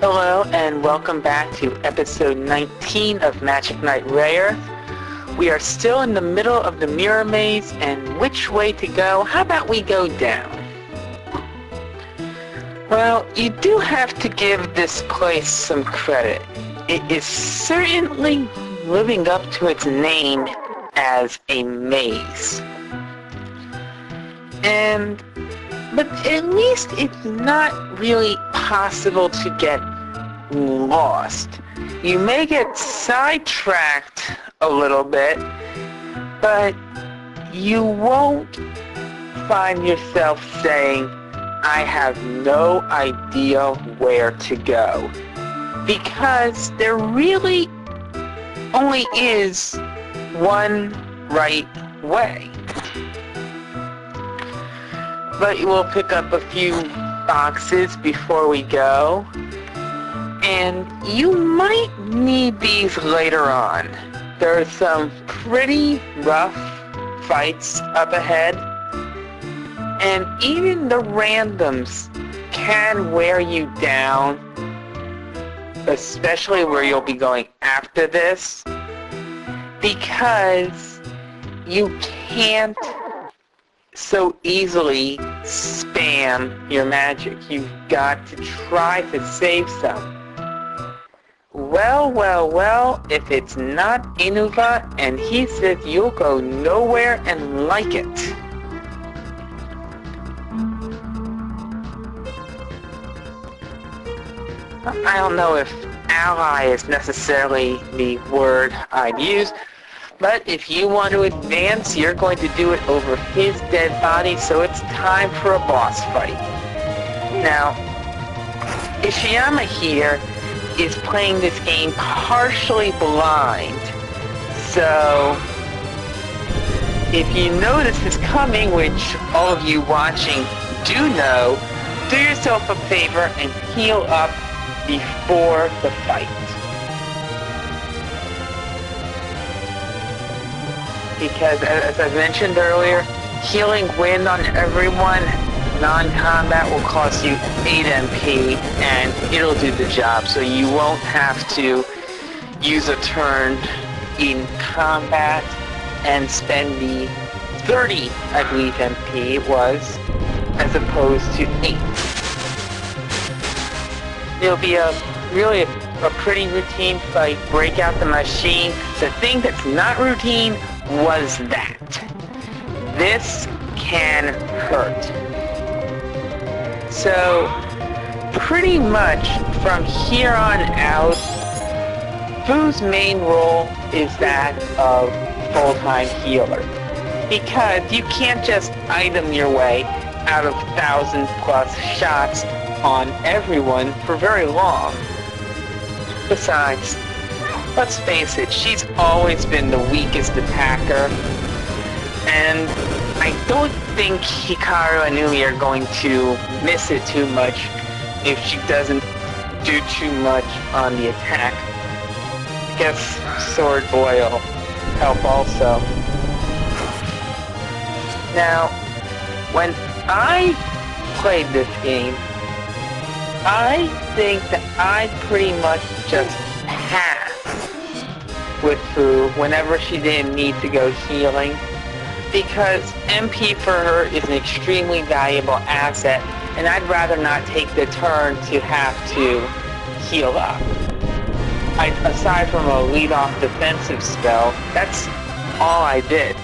Hello and welcome back to episode 19 of Magic Knight Rayearth. We are still in the middle of the mirror maze, and which way to go? How about we go down? Well, you do have to give this place some credit. It is certainly living up to its name as a maze. But at least it's not really possible to get lost. You may get sidetracked a little bit, but you won't find yourself saying, I have no idea where to go. Because there really only is one right way. But we'll pick up a few boxes before we go. And you might need these later on. There are some pretty rough fights up ahead. And even the randoms can wear you down, especially where you'll be going after this, because you can't so easily spam your magic. You've got to try to save some. Well, if it's not Inuva and he says you'll go nowhere and like it. I don't know if ally is necessarily the word I'd use, but if you want to advance, you're going to do it over his dead body, so it's time for a boss fight. Now, Ishiyama here is playing this game partially blind, so if you know this is coming, which all of you watching do know, do yourself a favor and heal up before the fight. Because, as I mentioned earlier, healing wind on everyone, non-combat, will cost you 8 MP, and it'll do the job, so you won't have to use a turn in combat and spend the 30, I believe, MP it was, as opposed to 8. It'll be really a pretty routine fight. Break out the machine. The thing that's not routine was that. This can hurt. So, pretty much from here on out, Fu's main role is that of full-time healer. Because you can't just item your way out of 1,000+ shots on everyone for very long. Besides, let's face it, she's always been the weakest attacker, and I don't think Hikaru and Umi are going to miss it too much if she doesn't do too much on the attack. I guess Sword Boy will help also. Now, when I played this game, I think that I pretty much just passed with Fu whenever she didn't need to go healing, because MP for her is an extremely valuable asset, and I'd rather not take the turn to have to heal up. Aside from a lead-off defensive spell, that's all I did.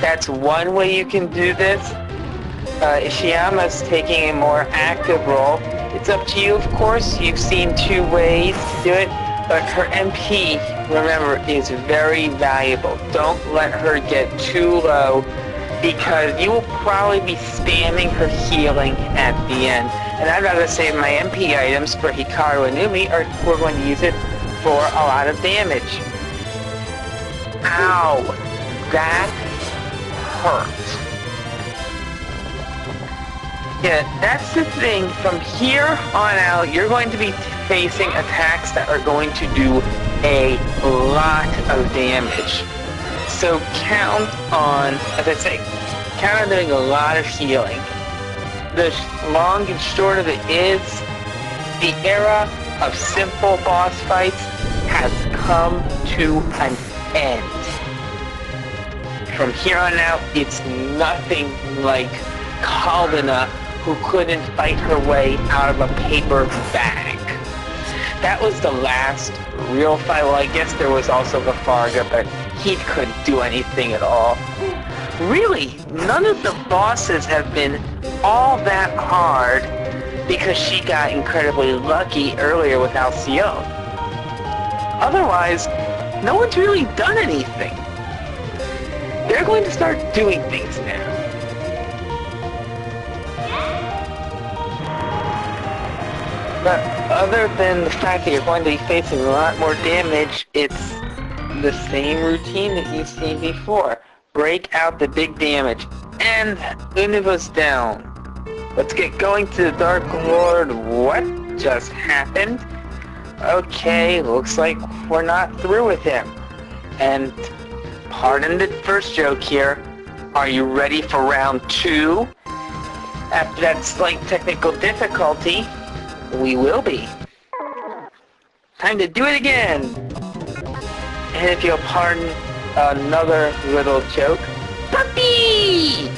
That's one way you can do this. Ishiyama's taking a more active role. It's up to you, of course. You've seen 2 ways to do it, but her MP, remember, is very valuable. Don't let her get too low, because you will probably be spamming her healing at the end. And I'd rather save my MP items for Hikaru and Umi, or we're going to use it for a lot of damage. Ow! That hurt. Yeah, that's the thing. From here on out, you're going to be facing attacks that are going to do a lot of damage. So count on, as I say, count on doing a lot of healing. The long and short of it is, the era of simple boss fights has come to an end. From here on out, it's nothing like Kaldana, who couldn't fight her way out of a paper bag. That was the last real fight. Well, I guess there was also Lafarga, but he couldn't do anything at all. Really, none of the bosses have been all that hard because she got incredibly lucky earlier with Alcyone. Otherwise, no one's really done anything. They're going to start doing things now. But other than the fact that you're going to be facing a lot more damage, it's the same routine that you've seen before. Break out the big damage. And Unuva's down. Let's get going to the Dark Lord. What just happened? Okay, looks like we're not through with him. And pardon the first joke here. Are you ready for round 2? After that slight technical difficulty, we will be. Time to do it again! And if you'll pardon another little joke, puppy!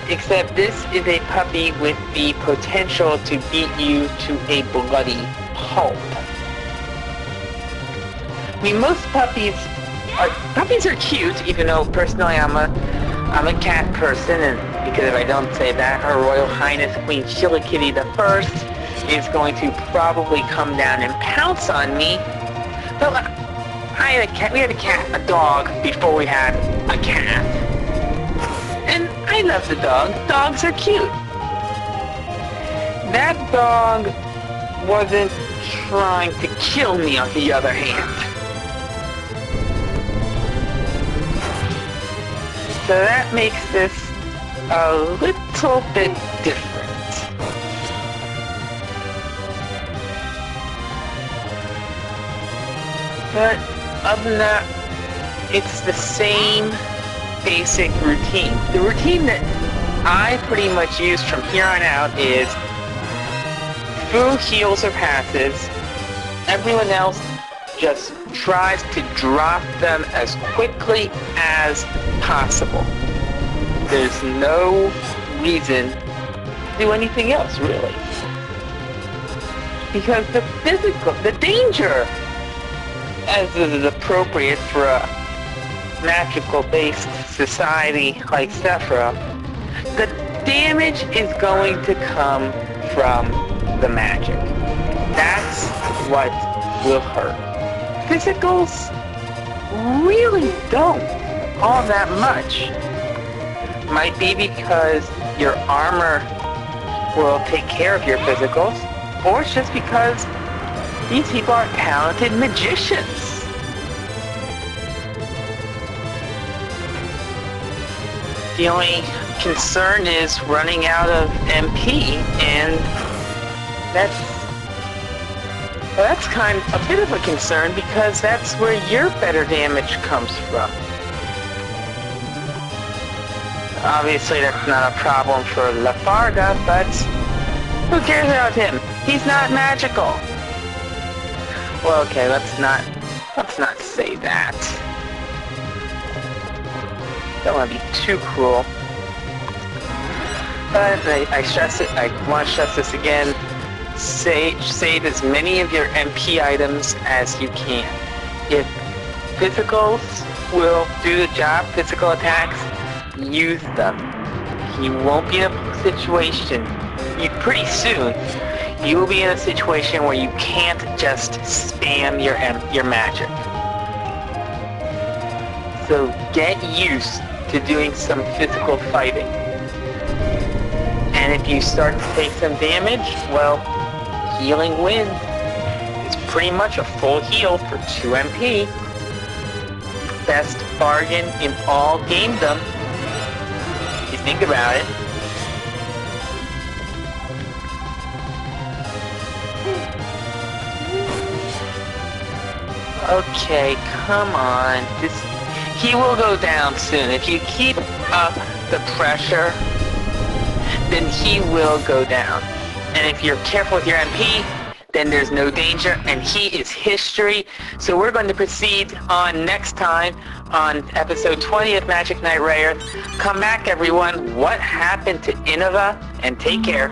Except this is a puppy with the potential to beat you to a bloody pulp. I mean, most puppies are cute, even though personally I'm a cat person, and because if I don't say that, Her Royal Highness Queen Chillikitty I is going to probably come down and pounce on me. But I had a cat. We had a dog before we had a cat, and I love the dog. Dogs are cute. That dog wasn't trying to kill me, on the other hand. So that makes this a little bit different. But other than that, it's the same basic routine. The routine that I pretty much use from here on out is Fu heals or passes. Everyone else just tries to drop them as quickly as possible. There's no reason to do anything else, really. Because the danger, as is appropriate for a magical-based society like Sephiroth, the damage is going to come from the magic. That's what will hurt. Physicals really don't all that much. Might be because your armor will take care of your physicals, or it's just because these people are talented magicians. The only concern is running out of MP, and that's kind of a bit of a concern because that's where your better damage comes from. Obviously that's not a problem for Lafarga, but who cares about him? He's not magical. Well, okay, let's not say that. Don't want to be too cruel. But I stress it. I want to stress this again. Save as many of your MP items as you can. If physicals will do the job, physical attacks, use them. You won't be in a situation. Pretty soon, you will be in a situation where you can't just spam your magic. So get used to doing some physical fighting. And if you start to take some damage, well, Healing Wind is pretty much a full heal for 2 MP. Best bargain in all gamedom, if you think about it. Okay, come on. He will go down soon. If you keep up the pressure, then he will go down. And if you're careful with your MP, then there's no danger, and he is history. So we're going to proceed on next time on episode 20 of Magic Knight Rayearth. Come back, everyone. What happened to Innova? And take care.